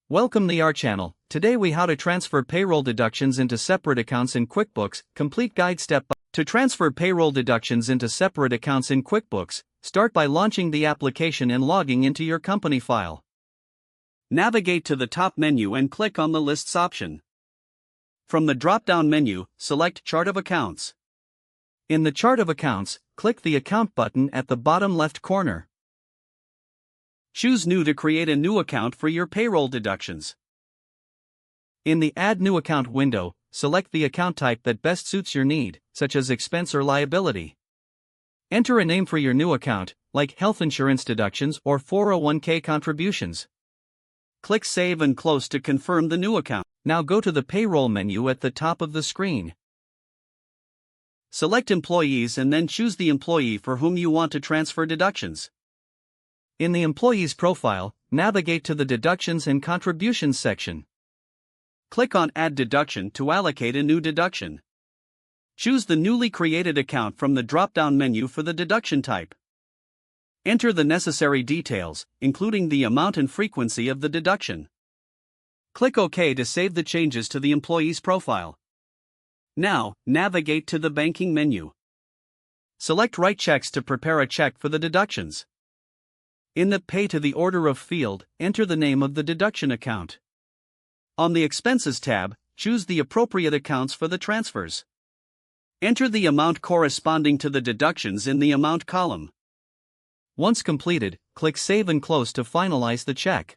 Welcome to our channel. Today we how to transfer payroll deductions into separate accounts in QuickBooks. Complete guide step by to transfer payroll deductions into separate accounts in QuickBooks. Start by launching the application and logging into your company file. Navigate to the top menu and click on the Lists option. From the drop-down menu, select Chart of Accounts. In the Chart of Accounts, click the Account button at the bottom left corner. Choose New to create a new account for your payroll deductions. In the Add New Account window, select the account type that best suits your need, such as expense or liability. Enter a name for your new account, like health insurance deductions or 401k contributions. Click Save and Close to confirm the new account. Now go to the Payroll menu at the top of the screen. Select Employees and then choose the employee for whom you want to transfer deductions. In the Employee's profile, navigate to the Deductions and Contributions section. Click on Add Deduction to allocate a new deduction. Choose the newly created account from the drop-down menu for the deduction type. Enter the necessary details, including the amount and frequency of the deduction. Click OK to save the changes to the employee's profile. Now, navigate to the Banking menu. Select Write Checks to prepare a check for the deductions. In the Pay to the Order of field, enter the name of the deduction account. On the Expenses tab, choose the appropriate accounts for the transfers. Enter the amount corresponding to the deductions in the Amount column. Once completed, click Save and Close to finalize the check.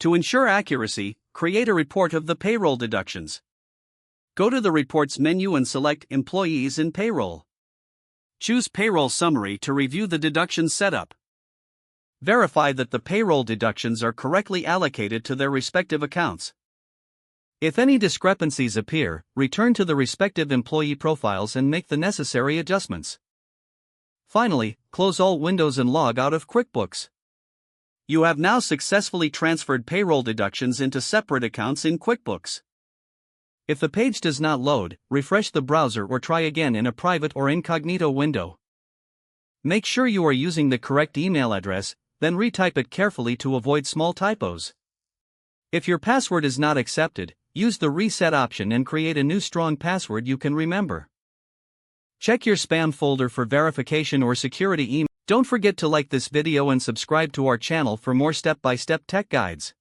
To ensure accuracy, create a report of the payroll deductions. Go to the Reports menu and select Employees in Payroll. Choose Payroll Summary to review the deductions setup. Verify that the payroll deductions are correctly allocated to their respective accounts. If any discrepancies appear, return to the respective employee profiles and make the necessary adjustments. Finally, close all windows and log out of QuickBooks. You have now successfully transferred payroll deductions into separate accounts in QuickBooks. If the page does not load, refresh the browser or try again in a private or incognito window. Make sure you are using the correct email address, then retype it carefully to avoid small typos. If your password is not accepted, use the Reset option and create a new strong password you can remember. Check your spam folder for verification or security email. Don't forget to like this video and subscribe to our channel for more step-by-step tech guides.